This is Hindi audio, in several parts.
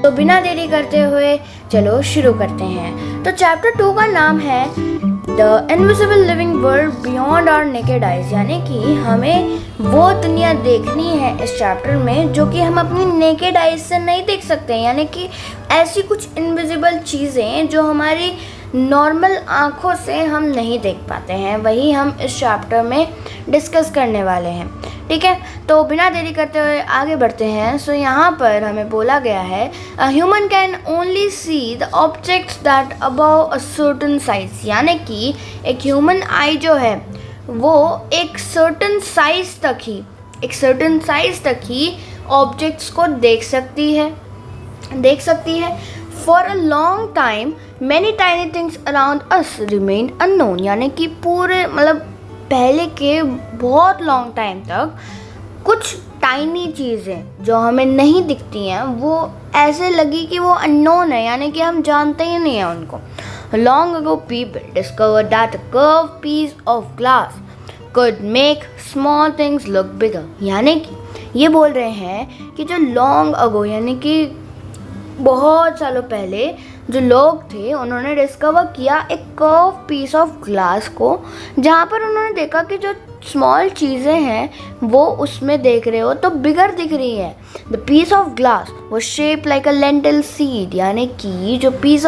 तो बिना देरी करते हुए चलो शुरू करते हैं। तो चैप्टर 2 का नाम है the invisible living world beyond our naked eyes, यानी कि हमें वो दुनिया देखनी है इस चैप्टर में जो कि हम अपनी नेकेड आइज से नहीं देख सकते, यानी कि ऐसी कुछ इनविजिबल चीज़ें जो हमारी नॉर्मल आँखों से हम नहीं देख पाते हैं, वही हम इस चैप्टर में डिस्कस करने वाले हैं। ठीक है, तो बिना देरी करते हुए आगे बढ़ते हैं। सो यहाँ पर हमें बोला गया है a human can only see the objects that above a certain size, यानी कि एक ह्यूमन आई जो है वो एक सर्टेन साइज तक ही ऑब्जेक्ट्स को देख सकती है। For a long time many tiny things around us remain unknown, यानी कि पूरे पहले के बहुत लॉन्ग टाइम तक कुछ टाइनी चीज़ें जो हमें नहीं दिखती हैं वो ऐसे लगी कि वो अननोन है, यानी कि हम जानते ही नहीं हैं उनको। Long ago people discovered that a curve piece of glass could make small things look bigger, यानी कि ये बोल रहे हैं कि जो लॉन्ग अगो यानी कि बहुत सालों पहले जो लोग थे उन्होंने डिस्कवर किया एक कर्व पीस ऑफ ग्लास को, जहाँ पर उन्होंने देखा कि जो स्मॉल चीज़ें हैं वो उसमें देख रहे हो तो बिगर दिख रही है। द पीस ऑफ ग्लास वो शेप लाइक अ लेंटिल सीड, यानी कि जो पीस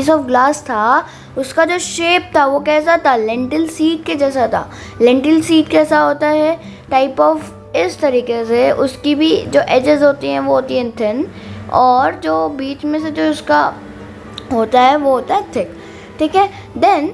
ऑफ ग्लास था उसका जो शेप था वो कैसा था, लेंटिल सीड के जैसा था। लेंटिल सीड कैसा होता है, टाइप ऑफ इस तरीके से उसकी भी जो एजेस होती हैं वो होती हैं थिन, और जो बीच में से जो उसका होता है वो होता है थिक। ठीक है, then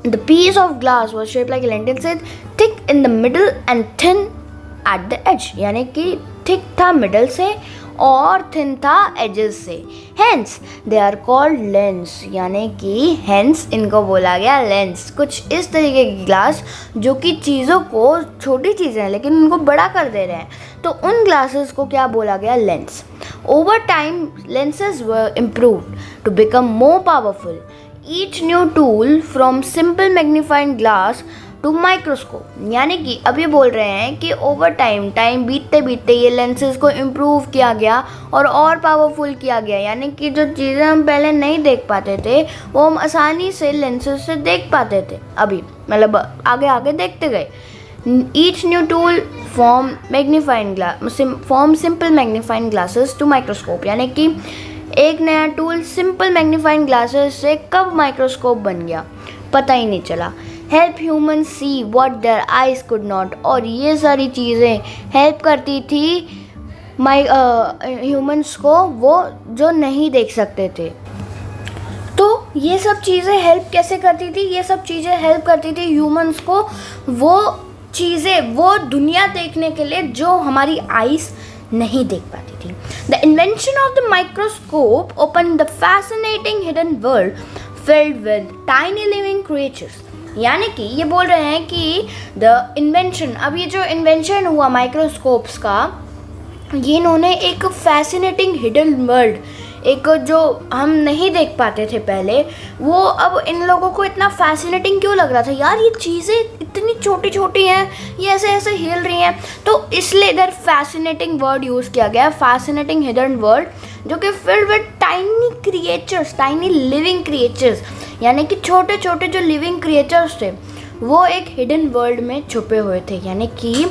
the piece of glass was shaped like lentil seed, thick in the middle and thin at the edge, यानी कि थिक था मिडल से और थिन था एजेस से। Hence they are called lens, यानी कि हेंस इनको बोला गया लेंस। कुछ इस तरीके की ग्लास जो कि चीज़ों को, छोटी चीज़ें हैं लेकिन उनको बड़ा कर दे रहे हैं, तो उन ग्लासेस को क्या बोला गया, lens. Over time lenses were improved to become more powerful. Each new tool from simple magnifying glass to microscope, यानी कि अब ये बोल रहे हैं कि ओवर टाइम बीतते ये लेंसेज को इम्प्रूव किया गया और पावरफुल किया गया, यानी कि जो चीज़ें हम पहले नहीं देख पाते थे वो हम आसानी से लेंसेज से देख पाते थे, अभी आगे देखते गए। Each new tool from simple magnifying glasses to microscope, यानी कि एक नया टूल सिंपल मैग्नीफाइंग ग्लासेस से कब माइक्रोस्कोप बन गया पता ही नहीं चला। Help human see what their eyes could not, और ये सारी चीज़ें हेल्प करती थी ह्यूमंस को वो जो नहीं देख सकते थे। तो ये सब चीज़ें हेल्प कैसे करती थी, ये सब चीज़ें हेल्प करती थी ह्यूमंस को वो दुनिया देखने के लिए जो हमारी आइज़ नहीं देख पाती थी। The invention of the microscope open the fascinating hidden world filled with tiny living creatures, यानी कि ये बोल रहे हैं कि द इन्वेंशन, अब ये जो इन्वेंशन हुआ माइक्रोस्कोप्स का, ये इन्होंने एक फैसिनेटिंग हिडन वर्ल्ड, एक जो हम नहीं देख पाते थे पहले, वो अब इन लोगों को इतना फैसिनेटिंग क्यों लग रहा था, यार ये चीज़ें इतनी छोटी छोटी हैं, ये ऐसे हिल रही हैं, तो इसलिए इधर फैसिनेटिंग वर्ड यूज़ किया गया, फैसिनेटिंग हिडन वर्ल्ड, जो कि filled with tiny living creatures, यानी कि छोटे छोटे जो लिविंग क्रिएचर्स थे वो एक हिडन वर्ल्ड में छुपे हुए थे। यानी कि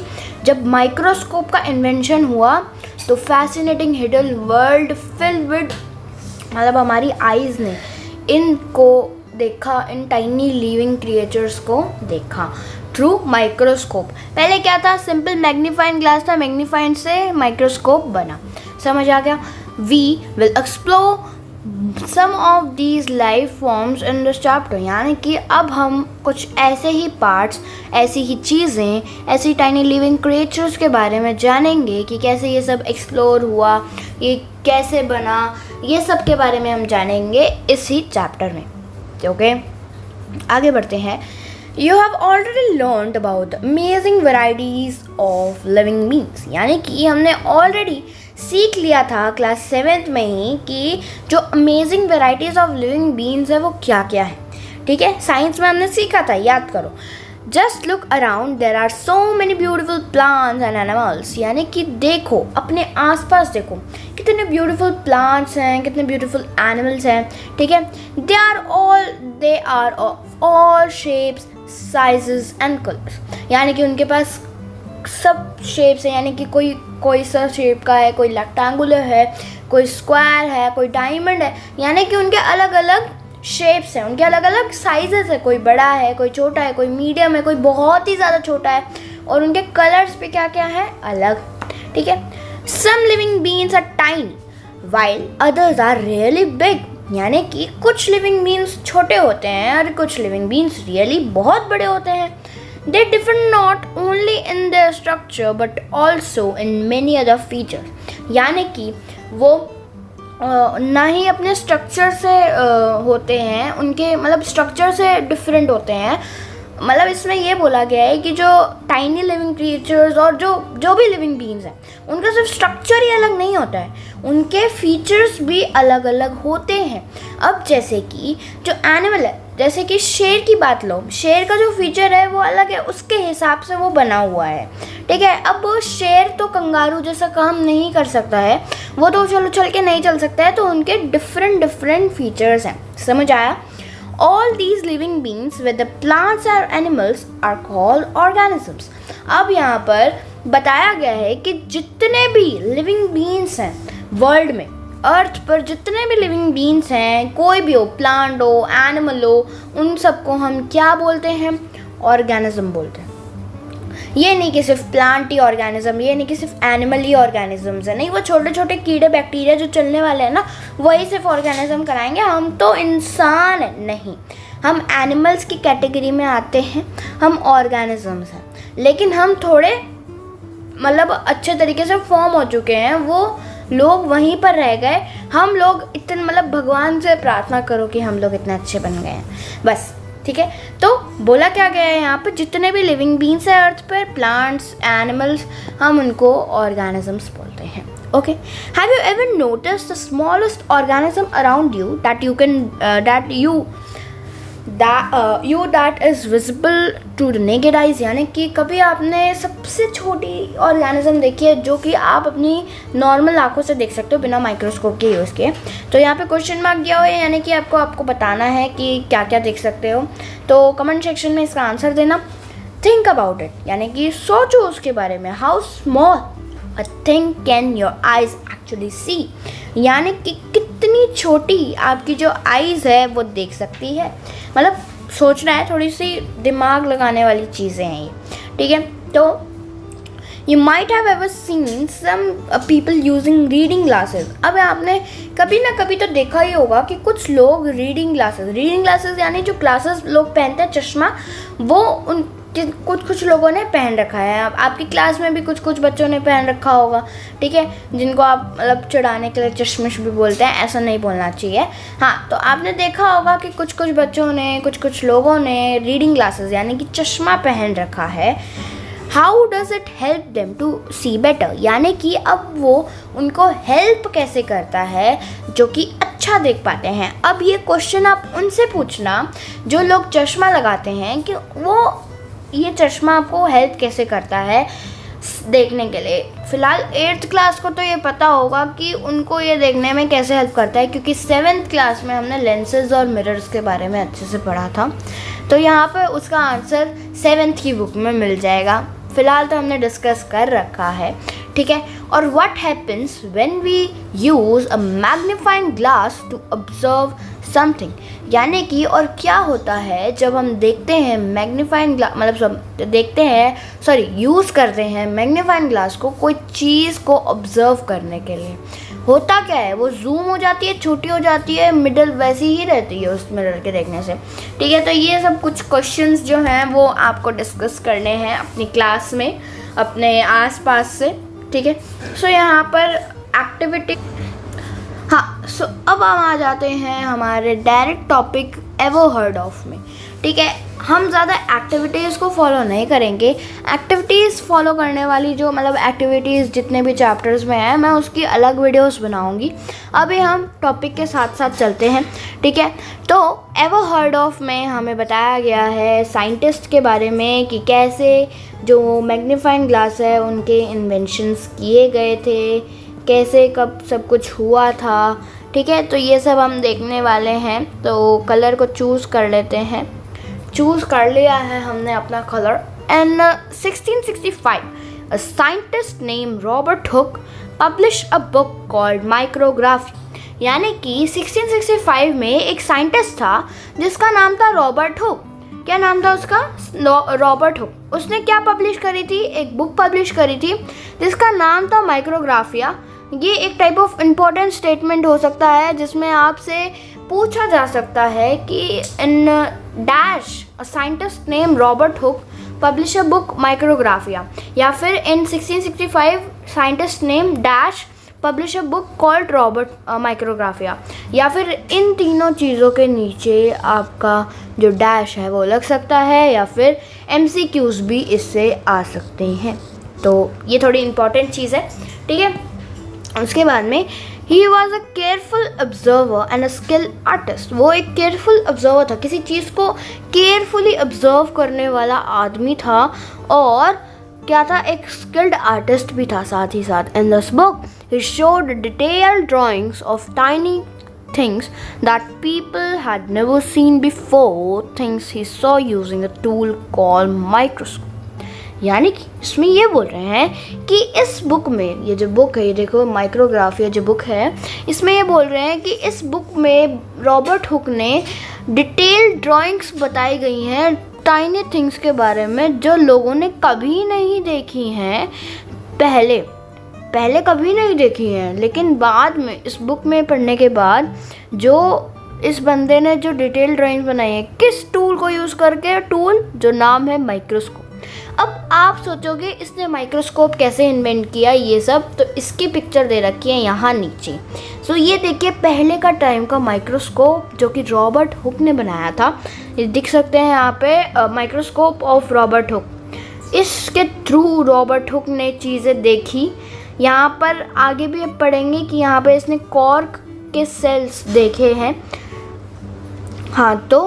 जब माइक्रोस्कोप का इन्वेंशन हुआ तो fascinating hidden world filled with, हमारी आइज़ ने इनको देखा, इन टाइनी लिविंग क्रिएचर्स को देखा थ्रू माइक्रोस्कोप। पहले क्या था, सिंपल मैग्नीफाइंग ग्लास था, मैग्नीफाइंग से माइक्रोस्कोप बना, समझ आ गया। We will explore some of these life forms in this chapter, यानी कि अब हम कुछ ऐसे ही पार्ट्स, ऐसी ही चीज़ें, ऐसी टाइनी लिविंग क्रिएचर्स के बारे में जानेंगे कि कैसे ये सब एक्सप्लोर हुआ, ये कैसे बना, ये सब के बारे में हम जानेंगे इसी चैप्टर में। ओके, आगे बढ़ते हैं। You have already learned about the amazing varieties of living beings, यानी कि हमने ऑलरेडी सीख लिया था क्लास 7th में ही कि जो amazing varieties of living beings है वो क्या क्या है। ठीक है, साइंस में हमने सीखा था, याद करो। Just look around, there are so many beautiful plants and animals. यानी कि देखो, अपने आसपास देखो, कितने ब्यूटीफुल प्लांट्स हैं, कितने ब्यूटीफुल एनिमल्स हैं, ठीक है। They are of all shapes, sizes and colours. यानी कि उनके पास सब शेप्स हैं, यानी कि कोई सा शेप का है, कोई रेक्टेंगुलर है, कोई स्क्वायर है, कोई डायमंड है। यानी कि उनके अलग अलग शेप्स हैं, उनके अलग अलग साइजेस है, कोई बड़ा है, कोई छोटा है, कोई मीडियम है, कोई बहुत ही ज़्यादा छोटा है, और उनके कलर्स पे क्या क्या है, अलग, ठीक है। Some living beings are tiny while others are really big. यानी कि कुछ लिविंग बीइंग्स छोटे होते हैं और कुछ लिविंग बीइंग्स रियली बहुत बड़े होते हैं। They differ not only in their structure but also in many other features. यानी कि वो ना ही अपने स्ट्रक्चर से होते हैं, उनके मतलब स्ट्रक्चर से डिफरेंट होते हैं। मतलब इसमें ये बोला गया है कि जो टाइनी लिविंग क्रिएचर्स और जो भी लिविंग बीइंग्स हैं, उनका सिर्फ स्ट्रक्चर ही अलग नहीं होता है, उनके फीचर्स भी अलग अलग होते हैं। अब जैसे कि जो एनिमल है, जैसे कि शेर की बात लो, शेर का जो फीचर है वो अलग है, उसके हिसाब से वो बना हुआ है, ठीक है। अब शेर तो कंगारू जैसा काम नहीं कर सकता है, वो तो उछल के नहीं चल सकता है, तो उनके डिफरेंट फीचर्स हैं। समझ आया? All these living beings, whether plants or animals, are called organisms. अब यहाँ पर बताया गया है कि जितने भी लिविंग बीइंग्स हैं वर्ल्ड में, अर्थ पर जितने भी लिविंग बीइंग्स हैं, कोई भी हो, प्लांट हो, एनिमल हो, उन सबको हम क्या बोलते हैं? ऑर्गेनिज्म बोलते हैं। ये नहीं कि सिर्फ प्लांट ही ऑर्गेनिज्म, ये नहीं कि सिर्फ एनिमल ही ऑर्गेनिजम्स है, नहीं, वो छोटे छोटे कीड़े बैक्टीरिया जो चलने वाले हैं ना, वही सिर्फ ऑर्गेनिज्म कराएंगे। हम तो इंसान हैं, नहीं, हम एनिमल्स की कैटेगरी में आते हैं, हम ऑर्गेनिजम्स हैं। लेकिन हम थोड़े मतलब अच्छे तरीके से फॉर्म हो चुके हैं, वो लोग वहीं पर रह गए, हम लोग इतने मतलब भगवान से प्रार्थना करो कि हम लोग इतने अच्छे बन गए हैं, बस, ठीक है। तो बोला क्या गया है यहाँ पर, जितने भी लिविंग बीइंग्स हैं अर्थ पर, प्लांट्स, एनिमल्स, हम उनको ऑर्गेनिजम्स बोलते हैं। Okay, have you ever noticed the smallest organism around you that is visible to the naked eyes? यानी कि कभी आपने सबसे छोटी ऑर्गेनिज्म देखी है जो कि आप अपनी नॉर्मल आंखों से देख सकते हो बिना माइक्रोस्कोप के यूज़ किए? तो यहाँ पे क्वेश्चन मार्क दिया हुआ है, यानी कि आपको बताना है कि क्या क्या देख सकते हो। तो कमेंट सेक्शन में इसका आंसर देना। थिंक अबाउट इट, यानी कि सोचो उसके बारे में। How small a thing can your eyes actually see? यानी कि कितनी छोटी आपकी जो आइज़ है वो देख सकती है। मतलब सोचना है, थोड़ी सी दिमाग लगाने वाली चीज़ें हैं ये, ठीक है। तो you might have ever seen some people using reading glasses. अब आपने कभी ना कभी तो देखा ही होगा कि कुछ लोग रीडिंग ग्लासेस यानी जो ग्लासेस लोग पहनते हैं, चश्मा, वो उन कुछ लोगों ने पहन रखा है। आपकी क्लास में भी कुछ बच्चों ने पहन रखा होगा, ठीक है, जिनको आप मतलब चिढ़ाने के लिए चश्मिश भी बोलते हैं, ऐसा नहीं बोलना चाहिए। हाँ, तो आपने देखा होगा कि कुछ बच्चों ने, कुछ लोगों ने रीडिंग ग्लासेस यानी कि चश्मा पहन रखा है। How does it help them to see better? यानी कि अब वो उनको हेल्प कैसे करता है जो कि अच्छा देख पाते हैं। अब ये क्वेश्चन आप उनसे पूछना जो लोग चश्मा लगाते हैं कि वो ये चश्मा आपको हेल्प कैसे करता है देखने के लिए। फ़िलहाल 8th क्लास को तो ये पता होगा कि उनको ये देखने में कैसे हेल्प करता है, क्योंकि 7th क्लास में हमने लेंसेज और मिरर्स के बारे में अच्छे से पढ़ा था। तो यहाँ पर उसका आंसर 7th की बुक में मिल जाएगा। फ़िलहाल तो हमने डिस्कस कर रखा है, ठीक है। और what happens when we use a magnifying glass to observe something? यानी कि और क्या होता है जब हम देखते हैं मैग्नीफाइंग ग्लास, मतलब यूज़ करते हैं मैग्नीफाइंग ग्लास को कोई चीज़ को ऑब्जर्व करने के लिए। होता क्या है, वो जूम हो जाती है, छोटी हो जाती है, मिडल वैसी ही रहती है उस मिरर के देखने से, ठीक है। तो ये सब कुछ क्वेश्चंस जो हैं वो आपको डिस्कस करने हैं अपनी क्लास में, अपने आसपास से, ठीक है। सो यहाँ पर एक्टिविटी, हाँ, सो अब हम आ जाते हैं हमारे direct topic ever heard of में, ठीक है, हम ज़्यादा एक्टिविटीज़ को फॉलो नहीं करेंगे। एक्टिविटीज़ फॉलो करने वाली जो मतलब एक्टिविटीज़ जितने भी चैप्टर्स में हैं मैं उसकी अलग वीडियोस बनाऊंगी। अभी हम टॉपिक के साथ साथ चलते हैं, ठीक है। तो एवर हर्ड ऑफ में हमें बताया गया है साइंटिस्ट के बारे में कि कैसे जो मैग्नीफाइंग ग्लास है उनके इन्वेंशंस किए गए थे, कैसे कब सब कुछ हुआ था, ठीक है। तो ये सब हम देखने वाले हैं। तो कलर को चूज़ कर लेते हैं। चूज़ कर लिया है हमने अपना colour. And 1665 a scientist named Robert Hooke published a book called Micrography। यानी कि 1665 में एक साइंटिस्ट था जिसका नाम था रॉबर्ट हुक। क्या नाम था उसका? Robert Hooke. उसने क्या पब्लिश करी थी? एक बुक पब्लिश करी थी जिसका नाम था माइक्रोग्राफिया। ये एक टाइप ऑफ इम्पोर्टेंट स्टेटमेंट हो सकता है जिसमें आपसे पूछा जा सकता है कि in dash a scientist name Robert Hooke publish a book Micrographia, या फिर इन 1665 scientist name dash publish a book called Robert Micrographia, या फिर इन तीनों चीज़ों के नीचे आपका जो डैश है वो लग सकता है, या फिर MCQs भी इससे आ सकते हैं। तो ये थोड़ी इम्पॉर्टेंट चीज़ है, ठीक है। उसके बाद में he was a careful observer and a skill artist. वो एक केयरफुल ऑब्जर्वर था, किसी चीज़ को केयरफुली ऑब्जर्व करने वाला आदमी था, और क्या था, एक स्किल्ड आर्टिस्ट भी था साथ ही साथ। In this book he showed detailed drawings of tiny things that people had never seen before, things he saw using a tool called microscope। यानी कि इसमें ये बोल रहे हैं कि इस बुक में, ये जो बुक है, ये देखो माइक्रोग्राफिया जो बुक है, इसमें ये बोल रहे हैं कि इस बुक में रॉबर्ट हुक ने डिटेल्ड ड्राइंग्स बताई गई हैं टाइनी थिंग्स के बारे में जो लोगों ने कभी नहीं देखी हैं पहले कभी नहीं देखी हैं। लेकिन बाद में इस बुक में पढ़ने के बाद जो इस बंदे ने जो डिटेल ड्राइंग बनाई है, किस टूल को यूज़ करके? टूल जो नाम है माइक्रोस्कोप। अब आप सोचोगे इसने माइक्रोस्कोप कैसे इन्वेंट किया, ये सब तो इसकी पिक्चर दे रखी है यहाँ नीचे। सो ये देखिए पहले का टाइम का माइक्रोस्कोप जो कि रॉबर्ट हुक ने बनाया था। ये दिख सकते हैं यहाँ पे माइक्रोस्कोप ऑफ रॉबर्ट हुक। इसके थ्रू रॉबर्ट हुक ने चीज़ें देखी। यहाँ पर आगे भी पढ़ेंगे कि यहाँ पे इसने कॉर्क के सेल्स देखे हैं। हाँ तो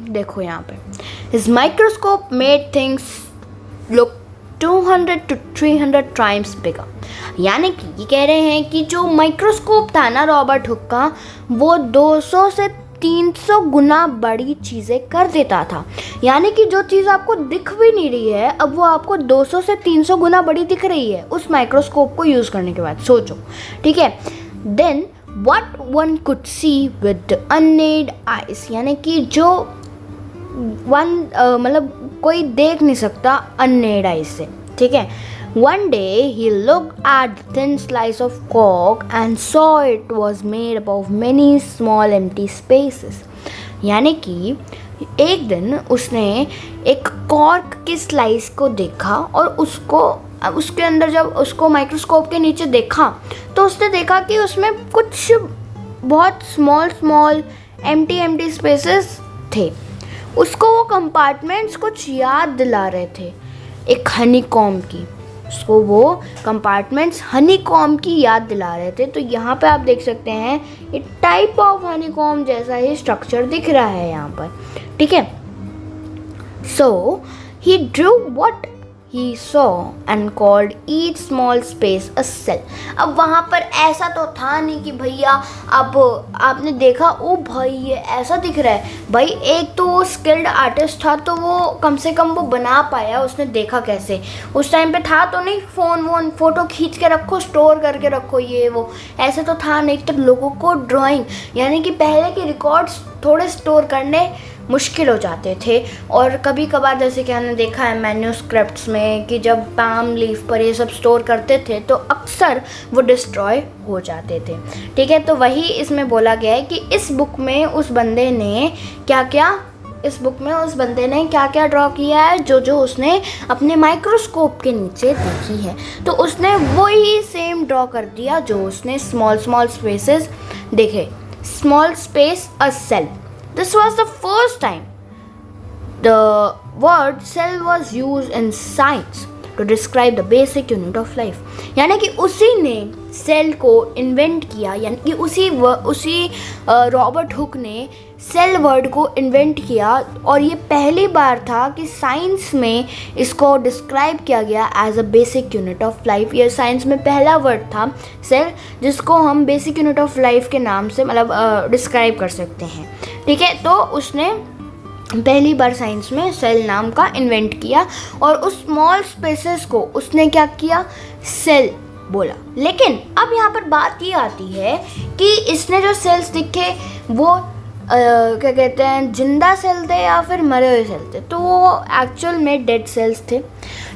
देखो यहाँ पे his microscope made things look 200 to 300 times bigger। यानी कि ये कह रहे हैं कि जो माइक्रोस्कोप था ना रॉबर्ट हुक का, वो 200 से 300 गुना बड़ी चीज़ें कर देता था। यानी कि जो चीज़ आपको दिख भी नहीं रही है, अब वो आपको 200 से 300 गुना बड़ी दिख रही है उस माइक्रोस्कोप को यूज़ करने के बाद। सोचो, ठीक है। Then what one could see with the unaided eyes, यानी कि जो मतलब कोई देख नहीं सकता unaided eyes से, ठीक है। One day he looked at the thin slice of cork and saw it was made up of many small empty spaces। यानी कि एक दिन उसने एक कॉर्क की स्लाइस को देखा और उसके अंदर जब उसको माइक्रोस्कोप के नीचे देखा तो उसने देखा कि उसमें कुछ बहुत स्मॉल एम्प्टी स्पेसेस थे। उसको वो कंपार्टमेंट्स कुछ याद दिला रहे थे एक हनीकॉम्ब की। उसको वो कंपार्टमेंट्स हनीकॉम्ब की याद दिला रहे थे। तो यहाँ पे आप देख सकते हैं एक टाइप ऑफ हनीकॉम्ब जैसा ही स्ट्रक्चर दिख रहा है यहाँ पर, ठीक है। So he drew what he saw and called each small space a cell। अब वहाँ पर ऐसा तो था नहीं कि भैया अब आपने देखा ओ भाई ये ऐसा दिख रहा है। भाई एक तो वो स्किल्ड आर्टिस्ट था तो वो कम से कम वो बना पाया। उसने देखा कैसे, उस टाइम पे था तो नहीं फ़ोन फ़ोटो खींच के रखो, स्टोर करके रखो, ये वो ऐसे तो था नहीं। तो लोगों को ड्राइंग यानी कि पहले के रिकॉर्ड्स थोड़े स्टोर करने मुश्किल हो जाते थे। और कभी कभार जैसे कि हमने देखा है मैन्यूस्क्रिप्ट्स में कि जब पाम लीफ पर ये सब स्टोर करते थे तो अक्सर वो डिस्ट्रॉय हो जाते थे, ठीक है। तो वही इसमें बोला गया है कि इस बुक में उस बंदे ने क्या क्या ड्रॉ किया है, जो उसने अपने माइक्रोस्कोप के नीचे देखी है। तो उसने वही सेम ड्रॉ कर दिया जो उसने स्मॉल स्पेसेस देखे। Small space a cell. This was the first time The word cell was used in science to describe the basic unit of life. यानी कि उसी ने सेल को इन्वेंट किया, यानी कि उसी रॉबर्ट हुक ने सेल वर्ड को इन्वेंट किया, और ये पहली बार था कि साइंस में इसको डिस्क्राइब किया गया as a basic unit of life. ये साइंस में पहला वर्ड था सेल, जिसको हम बेसिक यूनिट ऑफ लाइफ के नाम से मतलब डिस्क्राइब कर सकते हैं. ठीक है, तो उसने पहली बार साइंस में सेल नाम का इन्वेंट किया, और उस स्मॉल स्पेसेस को उसने क्या किया, सेल बोला. लेकिन अब यहाँ पर बात ये आती है कि इसने जो सेल्स दिखे वो क्या कहते हैं, जिंदा सेल थे या फिर मरे हुए सेल थे. तो वो एक्चुअल में डेड सेल्स थे.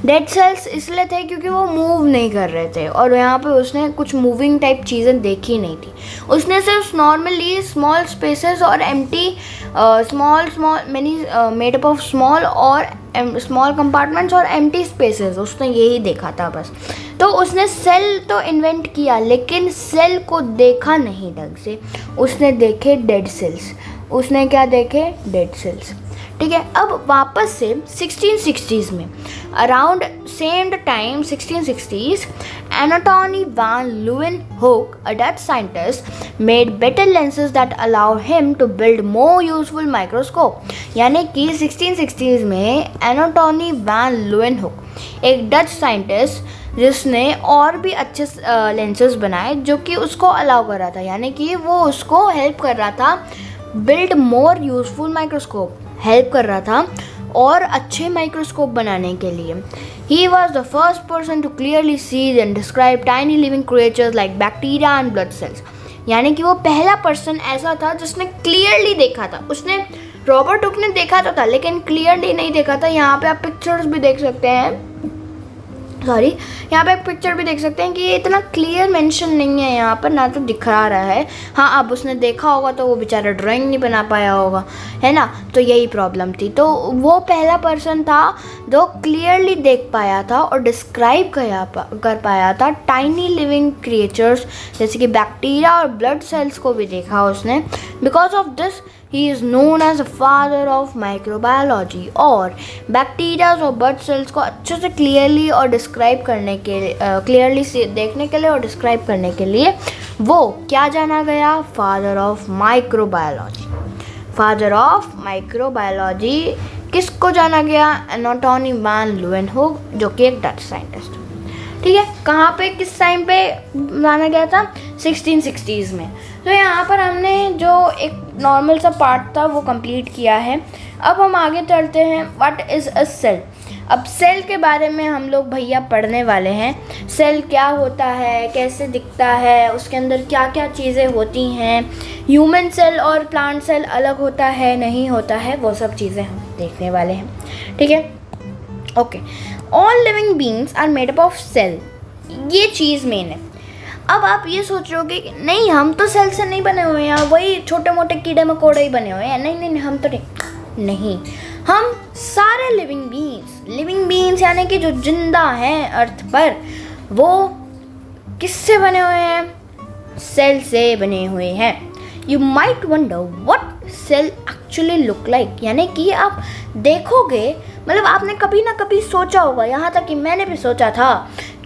डेड सेल्स इसलिए थे क्योंकि वो मूव नहीं कर रहे थे, और यहाँ पे उसने कुछ मूविंग टाइप चीज़ें देखी नहीं थी. उसने सिर्फ नॉर्मली स्मॉल स्पेसेस और empty small many made up of small compartments और एम्प्टी स्पेसेस, उसने यही देखा था बस. तो उसने सेल तो इन्वेंट किया, लेकिन सेल को देखा नहीं ढंग से. उसने देखे डेड सेल्स. उसने क्या देखे, डेड सेल्स. ठीक है, अब वापस से 1660s में around same time 1660s, Antonie van Leeuwenhoek, a Dutch scientist, made better lenses that allow him to build more useful microscope. यानी कि 1660s में एनाटोनी वैन ल्यूवेनहोक एक डच साइंटिस्ट जिसने और भी अच्छे लेंसेज बनाए जो कि उसको अलाउ कर रहा था, यानी कि वो उसको हेल्प कर रहा था build more useful microscope, help कर रहा था और अच्छे माइक्रोस्कोप बनाने के लिए. He was the first person to clearly see and describe tiny living creatures like bacteria and blood cells. यानी कि वो पहला पर्सन ऐसा था जिसने क्लियरली देखा था. उसने रॉबर्ट हुक ने देखा तो था, लेकिन क्लियरली नहीं देखा था. यहाँ पे आप पिक्चर्स भी देख सकते हैं, यहाँ पे एक पिक्चर भी देख सकते हैं कि ये इतना क्लियर मेंशन नहीं है यहाँ पर, ना तो दिखा रहा है. हाँ, अब उसने देखा होगा तो वो बेचारा ड्राइंग नहीं बना पाया होगा, है ना. तो यही प्रॉब्लम थी. तो वो पहला पर्सन था जो क्लियरली देख पाया था और डिस्क्राइब कर पाया था टाइनी लिविंग क्रिएचर्स जैसे कि बैक्टीरिया और ब्लड सेल्स को भी देखा उसने. Because of this he is known as the father of microbiology. और बैक्टीरिया और ब्लड सेल्स को अच्छे से क्लियरली और डिस्क्राइब करने के क्लियरली से देखने के लिए और डिस्क्राइब करने के लिए वो क्या जाना गया, father of microbiology. Father of microbiology किसको जाना गया, एनाटोनी वैन ल्यूवेनहोक, जो कि एक डच साइंटिस्ट. ठीक है, कहाँ पे किस टाइम पे जाना गया था, 1660s में. तो यहाँ पर हमने जो एक नॉर्मल सा पार्ट था वो कंप्लीट किया है. अब हम आगे चलते हैं, व्हाट इज़ अ सेल. अब सेल के बारे में हम लोग भैया पढ़ने वाले हैं. सेल क्या होता है, कैसे दिखता है, उसके अंदर क्या क्या चीज़ें होती हैं, ह्यूमन सेल और प्लांट सेल अलग होता है नहीं होता है, वो सब चीज़ें हम देखने वाले हैं. ठीक है, okay. All living beings are made up of cell. ये चीज़ मेन है. अब आप ये सोच रहे होगे कि नहीं, हम तो सेल से नहीं बने हुए हैं, वही छोटे मोटे कीड़े मकोड़े ही बने हुए हैं. नहीं, हम तो नहीं, हम सारे लिविंग बींग्स यानी कि जो जिंदा हैं अर्थ पर, वो किससे बने हुए हैं, सेल से बने हुए हैं. You might wonder what cell actually look like. यानी कि आप देखोगे, मतलब आपने कभी ना कभी सोचा होगा, यहाँ तक कि मैंने भी सोचा था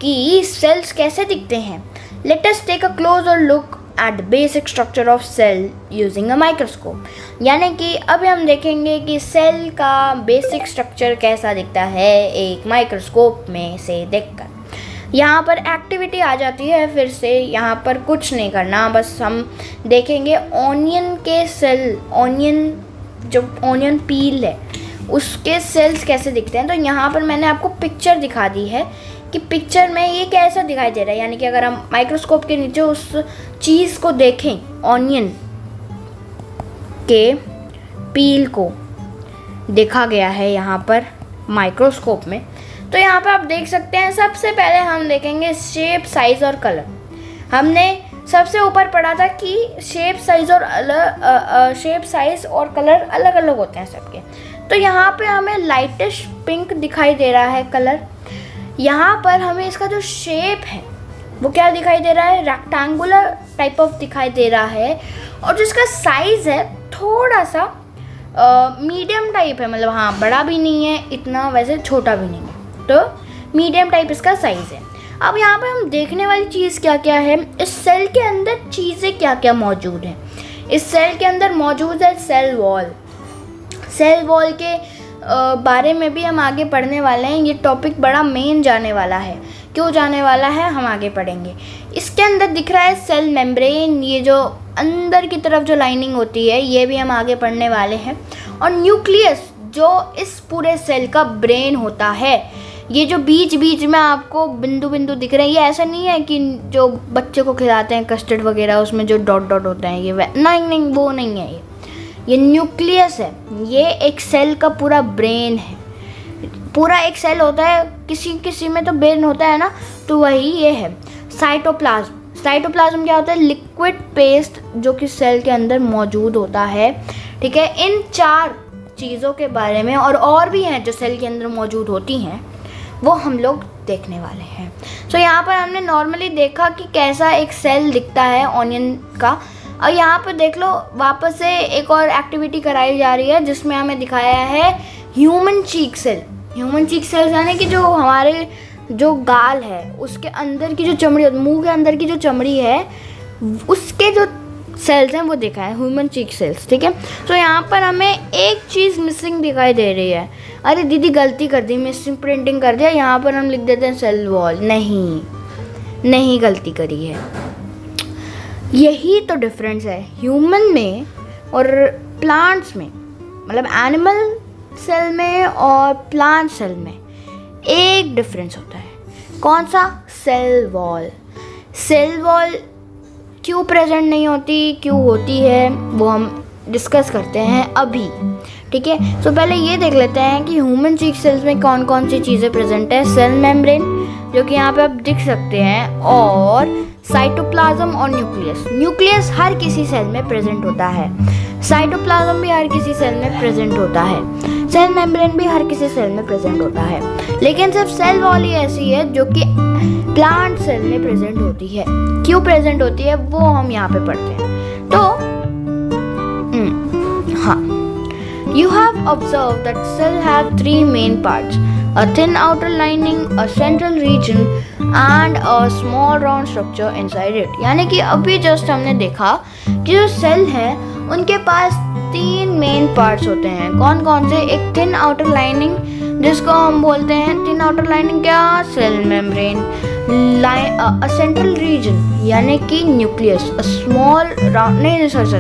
कि सेल्स कैसे दिखते हैं. Let us take a closer look at the basic structure of cell using a microscope. यानी कि अब हम देखेंगे कि सेल का बेसिक स्ट्रक्चर कैसा दिखता है एक माइक्रोस्कोप में से देखकर. यहाँ पर एक्टिविटी आ जाती है फिर से. यहाँ पर कुछ नहीं करना, बस हम देखेंगे ऑनियन के सेल, जो ऑनियन पील है उसके सेल्स कैसे दिखते हैं. तो यहाँ पर मैंने आपको पिक्चर दिखा दी है कि पिक्चर में ये कैसा दिखाई दे रहा है. यानी कि अगर हम माइक्रोस्कोप के नीचे उस चीज़ को देखें, ऑनियन के पील को देखा गया है यहाँ पर माइक्रोस्कोप में. तो यहाँ पर आप देख सकते हैं, सबसे पहले हम देखेंगे शेप, साइज़ और कलर. हमने सबसे ऊपर पढ़ा था कि शेप, साइज़ और कलर अलग अलग होते हैं सबके. तो यहाँ पे हमें लाइटिश पिंक दिखाई दे रहा है कलर. यहाँ पर हमें इसका जो शेप है वो क्या दिखाई दे रहा है, रेक्टेंगुलर टाइप ऑफ दिखाई दे रहा है. और जिसका साइज़ है थोड़ा सा मीडियम टाइप है, मतलब हाँ बड़ा भी नहीं है इतना, वैसे छोटा भी नहीं है, तो मीडियम टाइप इसका साइज़ है। अब यहाँ पे हम देखने वाली चीज़ क्या क्या है, इस सेल के अंदर चीज़ें क्या क्या मौजूद हैं। इस सेल के अंदर मौजूद है सेल वॉल। सेल वॉल के बारे में भी हम आगे पढ़ने वाले हैं। ये टॉपिक बड़ा मेन जाने वाला है, क्यों जाने वाला है हम आगे पढ़ेंगे। इसके अंदर दिख रहा है सेल मेम्ब्रेन, ये जो अंदर की तरफ जो लाइनिंग होती है ये भी हम आगे पढ़ने वाले हैं। और न्यूक्लियस जो इस पूरे सेल का ब्रेन होता है, ये जो बीच बीच में आपको बिंदु बिंदु दिख रहे हैं, ये ऐसा नहीं है कि जो बच्चे को खिलाते हैं कस्टर्ड वगैरह उसमें जो डॉट डॉट होते हैं, ये नहीं वो नहीं है, ये न्यूक्लियस है। ये एक सेल का पूरा ब्रेन है। पूरा एक सेल होता है, किसी किसी में तो ब्रेन होता है ना, तो वही ये है। साइटोप्लाज्म, साइटोप्लाज्म क्या होता है, लिक्विड पेस्ट जो कि सेल के अंदर मौजूद होता है। ठीक है, इन 4 चीज़ों के बारे में और भी हैं जो सेल के अंदर मौजूद होती हैं, वो हम लोग देखने वाले हैं। सो यहाँ पर हमने नॉर्मली देखा कि कैसा एक सेल दिखता है ऑनियन का। और यहाँ पर देख लो वापस से एक और एक्टिविटी कराई जा रही है जिसमें हमें दिखाया है human cheek cell. Human cheek cell यानी कि जो हमारे जो गाल है उसके अंदर की जो चमड़ी, मुंह के अंदर की जो चमड़ी है उसके जो सेल्स हैं वो देखा है, ह्यूमन चीक सेल्स। ठीक है, तो यहाँ पर हमें एक चीज़ मिसिंग दिखाई दे रही है। अरे दीदी गलती कर दी, मिसिंग प्रिंटिंग कर दिया, यहाँ पर हम लिख देते हैं सेल वॉल। नहीं गलती करी है, यही तो डिफरेंस है ह्यूमन में और प्लांट्स में, मतलब एनिमल सेल में और प्लांट सेल में एक डिफरेंस होता है। कौन सा? Cell wall. सेल वॉल क्यों प्रेजेंट नहीं होती, क्यों होती है, वो हम डिस्कस करते हैं अभी। ठीक है, तो पहले ये देख लेते हैं कि ह्यूमन चीक सेल्स में कौन कौन सी चीज़ें प्रेजेंट है। सेल मेम्ब्रेन जो कि यहाँ पे आप दिख सकते हैं, और साइटोप्लाज्म और न्यूक्लियस। न्यूक्लियस हर किसी सेल में प्रेजेंट होता है, साइटोप्लाज्म भी हर किसी सेल में प्रेजेंट होता है, सेल मेम्ब्रेन भी हर किसी सेल में प्रेजेंट होता है, लेकिन सिर्फ सेल वॉल ही ऐसी है जो कि प्लांट सेल में प्रेजेंट होती है। क्यों प्रेजेंट होती है वो हम यहाँ पे पढ़ते हैं। तो हाँ, you have observed that cell have 3 main parts: a thin outer lining, a central region and a small round structure inside it। यानी कि अभी जस्ट हमने देखा कि जो सेल है उनके पास 3 मेन पार्ट्स होते हैं। कौन कौन से? एक थिन आउटर लाइनिंग जिसको हम बोलते हैं, थिन आउटर लाइनिंग क्या? Cell membrane. A central region यानी कि न्यूक्लियस। अ स्मॉल राउंड, नहीं सॉरी,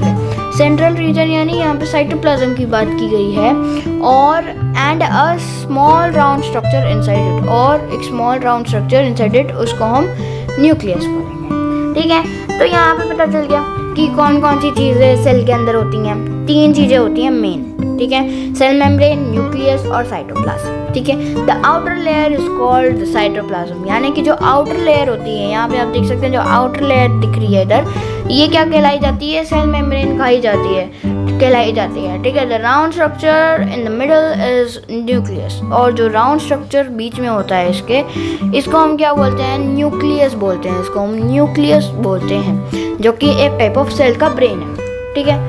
सेंट्रल रीजन यानी यहाँ पे साइटोप्लाज्म की बात की गई है, और and a small round structure inside it, और एक small round structure inside it, उसको हम न्यूक्लियस बोलेंगे। ठीक है, तो यहाँ पे पता चल गया कि कौन कौन सी चीज़ें सेल के अंदर होती हैं। 3 चीज़ें होती हैं मेन। ठीक है, सेल मेम्ब्रेन, न्यूक्लियस और साइटोप्लाज्म। ठीक है, the outer layer is called the cytoplasm. यानी कि जो आउटर लेयर होती है, यहाँ पे आप देख सकते हैं जो आउटर लेयर दिख रही है इधर, ये क्या कहलाई जाती है? सेल मेम्ब्रेन कहलाई जाती है। ठीक है, the round structure in the middle is nucleus, और जो राउंड स्ट्रक्चर बीच में होता है इसको हम क्या बोलते हैं? न्यूक्लियस बोलते हैं। इसको हम न्यूक्लियस बोलते हैं, जो कि एक टाइप ऑफ सेल का ब्रेन है। ठीक है,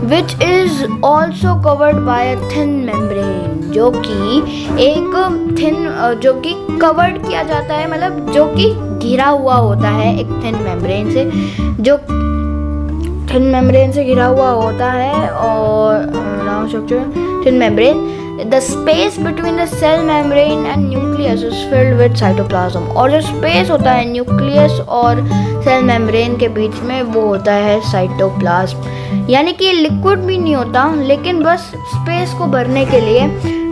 which is also covered by a thin membrane, जो कि एक थिन, जो कि कवर्ड किया जाता है, मतलब जो कि घिरा हुआ होता है एक थिन मेम्ब्रेन से, जो थिन मेम्ब्रेन से घिरा हुआ होता है। और round structure thin membrane, the space between the cell membrane and nucleus is filled with cytoplasm. और जो स्पेस होता है न्यूक्लियस और सेल मेम्ब्रेन के बीच में वो होता है साइटोप्लाज्म। यानी कि ये लिक्विड भी नहीं होता, लेकिन बस स्पेस को भरने के लिए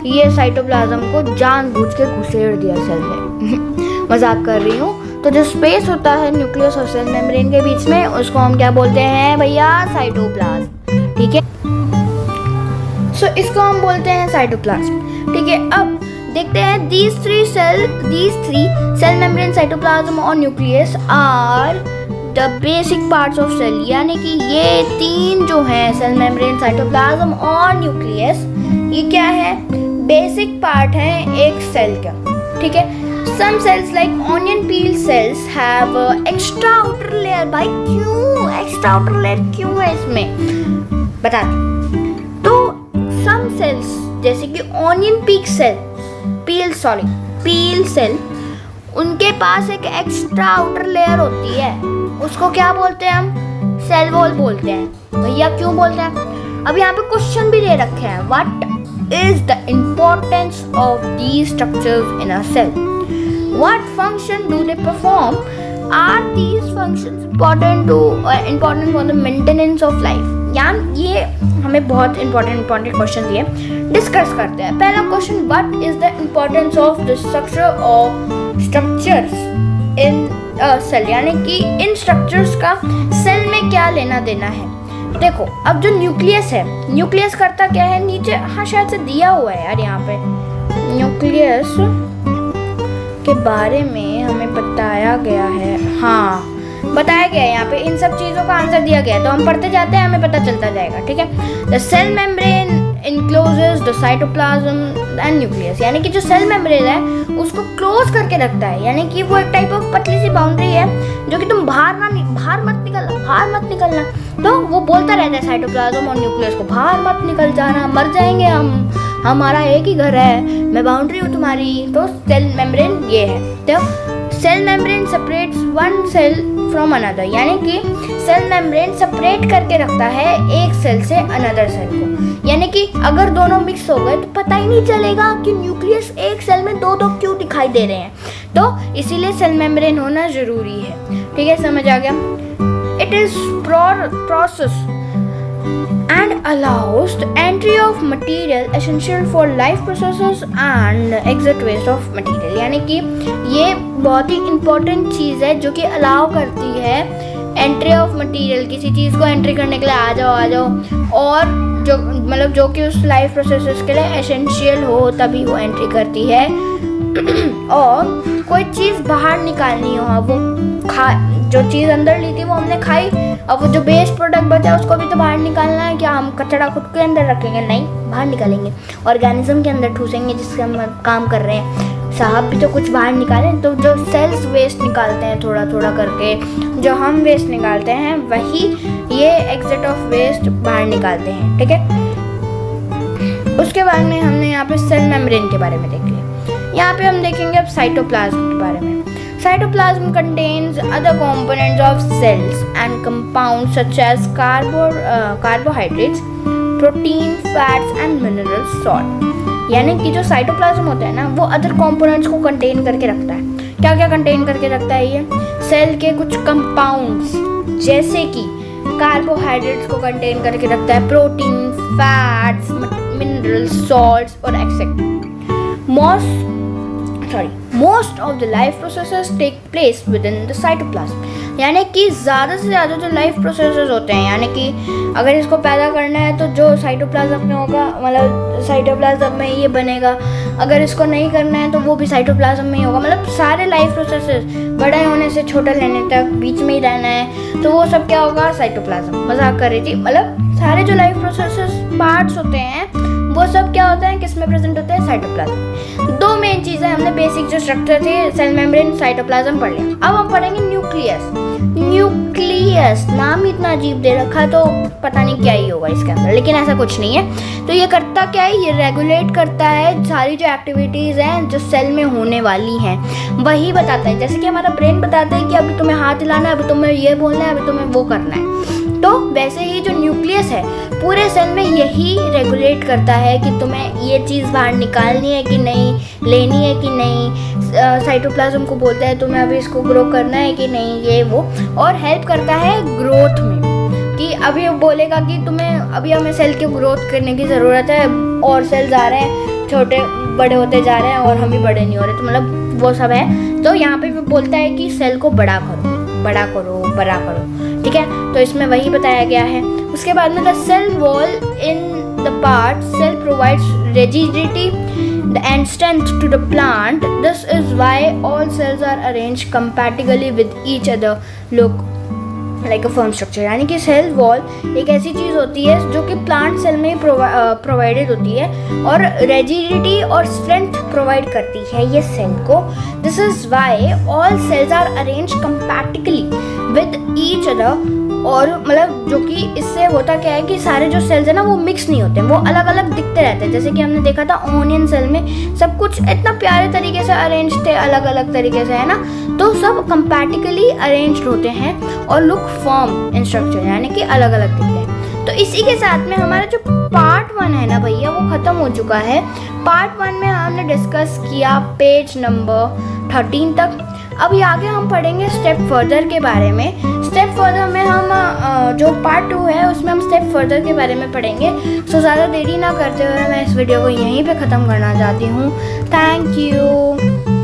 ये साइटोप्लाज्म को जानबूझ के घुसेड़ दिया सेल में। मजाक कर रही हूँ। तो जो स्पेस होता है न्यूक्लियस और सेल मेम्ब्रेन के बीच में, उसको हम क्या बोलते हैं भैया? साइटोप्लाज्म। ठीक है, सो इसको हम बोलते हैं साइटोप्लाज्म। ठीक है, अब देखते हैं these three cell membrane, cytoplasm और nucleus are the basic parts of cell। यानी कि ये 3 जो हैं, सेल मेम्ब्रेन, साइटोप्लाज्म और न्यूक्लियस, ये क्या है? बेसिक पार्ट है एक सेल का। ठीक है, some cells like onion peel cells have extra outer layer। भाई क्यों एक्स्ट्रा आउटर लेयर क्यों है इसमें? बता दो। तो सम सेल्स जैसे कि ऑनियन पील सेल, उनके पास एक एक्स्ट्रा आउटर लेयर होती है, उसको क्या बोलते हैं हम? सेल वॉल बोलते हैं। भैया क्यों बोलते हैं? अब यहाँ पे क्वेश्चन भी दे रखे हैं, what is the importance of these structures in a cell? What function do they perform? Are these functions important for the maintenance of life? ये हमें बहुत इम्पोर्टेंट क्वेश्चन दिए, डिस्कस करते हैं। पहला question, what is the importance of the structures in cell, यानी कि इन स्ट्रक्चर्स का सेल में क्या लेना देना है। देखो, अब जो न्यूक्लियस करता क्या है? नीचे शायद से दिया हुआ है यार, यहाँ पे न्यूक्लियस के बारे में हमें बताया गया है। बताया गया है यहाँ पे, इन सब चीज़ों का आंसर दिया गया है, तो हम पढ़ते जाते हैं, हमें पता चलता जाएगा। ठीक है। The cell membrane encloses the cytoplasm and nucleus, यानी कि जो सेल मेम्ब्रेन है उसको क्लोज करके रखता है, यानी कि वो एक टाइप ऑफ पतली सी बाउंड्री है जो कि तुम बाहर मत निकलना। तो वो बोलता रहता है साइटोप्लाज्म और न्यूक्लियस को, बाहर मत निकल जाना, मर जाएंगे हम, हमारा एक ही घर है, मैं बाउंड्री हूँ तुम्हारी। तो सेल मेम्ब्रेन ये है। तो cell membrane separates one cell from another, यानी कि सेल मेम्ब्रेन सेपरेट करके रखता है एक सेल से अनदर सेल को, यानी कि अगर दोनों मिक्स हो गए तो पता ही नहीं चलेगा कि न्यूक्लियस एक सेल में दो क्यों दिखाई दे रहे हैं। तो इसीलिए सेल मेम्ब्रेन होना जरूरी है। ठीक है, समझ आ गया? It is process and allows the entry of material essential for life processes and exit waste of material, यानी कि ये बहुत ही इम्पोर्टेंट चीज़ है जो कि अलाउ करती है एंट्री ऑफ मटेरियल, किसी चीज़ को एंट्री करने के लिए आ जाओ, और जो कि उस लाइफ प्रोसेसेस के लिए एसेंशियल हो तभी वो एंट्री करती है। और कोई चीज़ बाहर निकालनी हो, वो जो चीज़ अंदर ली थी वो हमने खाई, अब वो जो वेस्ट प्रोडक्ट बचा उसको भी तो बाहर निकालना है। क्या हम कचरा खुद के अंदर रखेंगे? नहीं, बाहर निकालेंगे, ऑर्गेनिज्म के अंदर ठूसेंगे जिससे हम काम कर रहे हैं। साहब भी तो कुछ बाहर निकालें। तो जो सेल्स वेस्ट निकालते हैं थोड़ा थोड़ा करके, जो हम वेस्ट निकालते हैं, वही ये एग्जिट ऑफ वेस्ट बाहर निकालते हैं। ठीक है। उसके बाद में हमने यहाँ पे सेल मेम्ब्रेन के बारे में देख लिया। यहाँ पे हम देखेंगे अब साइटोप्लाज्म के बारे में। Cytoplasm contains other components of cells and compounds such as carbohydrates, protein, fats and mineral salt. यानी कि जो साइटोप्लाज्म होता है ना, वो अदर कंपोनेंट्स को कंटेन करके रखता है। क्या क्या कंटेन करके रखता है ये? सेल के कुछ कंपाउंड्स जैसे कि कार्बोहाइड्रेट्स को कंटेन करके रखता है, प्रोटीन, फैट्स, मिनरल, सॉल्ट्स और etcetera. Most of the life processes take place within the cytoplasm, यानी कि ज़्यादा से ज़्यादा जो लाइफ प्रोसेसेस होते हैं, यानी कि अगर इसको पैदा करना है तो जो साइटोप्लाज्म में होगा, मतलब साइटोप्लाज्म में ये बनेगा। अगर इसको नहीं करना है तो वो भी साइटोप्लाज्म में ही होगा। मतलब सारे लाइफ प्रोसेसेस, बड़े होने से छोटा लेने तक, बीच में ही रहना है, तो वो सब क्या होगा? साइटोप्लाज्म। मजाक कर रही थी। मतलब सारे जो लाइफ प्रोसेसेस पार्ट्स होते हैं वो सब क्या होता है, किस में प्रेजेंट होते हैं? साइटोप्लाज्म। दो मेन चीज़ें हमने बेसिक जो स्ट्रक्चर थे, सेल मेम्ब्रेन, साइटोप्लाज्म पढ़ लिया। अब हम पढ़ेंगे न्यूक्लियस। नाम ही इतना अजीब दे रखा है तो पता नहीं क्या ही होगा इसके अंदर, लेकिन ऐसा कुछ नहीं है। तो ये करता क्या है? ये रेगुलेट करता है सारी जो एक्टिविटीज़ हैं जो सेल में होने वाली हैं, वही बताता है। जैसे कि हमारा ब्रेन बताता है कि अभी तुम्हें हाथ हिलाना है, अभी तुम्हें ये बोलना है, अभी तुम्हें वो करना है। तो वैसे ही जो न्यूक्लियस है पूरे सेल में यही रेगुलेट करता है कि तुम्हें ये चीज़ बाहर निकालनी है कि नहीं, लेनी है कि नहीं। साइटोप्लाज्म को बोलता है तुम्हें अभी इसको ग्रो करना है कि नहीं, ये वो, और हेल्प करता है ग्रोथ में, कि अभी वो बोलेगा कि तुम्हें अभी हमें सेल की ग्रोथ करने की ज़रूरत है, और सेल्स आ रहे हैं, छोटे बड़े होते जा रहे हैं और हम भी बड़े नहीं हो रहे, तो मतलब वो सब है। तो यहाँ पे भी बोलता है कि सेल को बड़ा करो। ठीक है, तो इसमें वही बताया गया है। उसके बाद में the cell wall in the part cell provides rigidity and strength to the plant. This is why all cells are arranged compatibly with each other, look like a firm structure। यानी कि सेल वॉल एक ऐसी चीज़ होती है जो कि प्लांट सेल में प्रोवाइडेड होती है और रिजिडिटी और स्ट्रेंथ प्रोवाइड करती है ये सेल को। This is why all cells are arranged compatibly with each other और मतलब जो कि इससे होता क्या है कि सारे जो सेल्स है ना वो मिक्स नहीं होते, वो अलग अलग दिखते रहते हैं। जैसे कि हमने देखा था ओनियन सेल में सब कुछ इतना प्यारे तरीके से अरेंज थे, अलग अलग तरीके से, है ना। तो सब कंपैटिबली अरेंज्ड होते हैं और लुक फॉर्म इन स्ट्रक्चर, यानी कि अलग अलग दिखते हैं। तो इसी के साथ में हमारा जो पार्ट 1 है ना भैया वो ख़त्म हो चुका है। पार्ट 1 में हमने डिस्कस किया पेज नंबर 13 तक। अभी आगे हम पढ़ेंगे स्टेप फर्दर के बारे में। स्टेप फर्दर में हम जो पार्ट 2 है उसमें हम स्टेप फर्दर के बारे में पढ़ेंगे। सो ज़्यादा देरी ना करते हुए मैं इस वीडियो को यहीं पे ख़त्म करना चाहती हूँ। Thank you.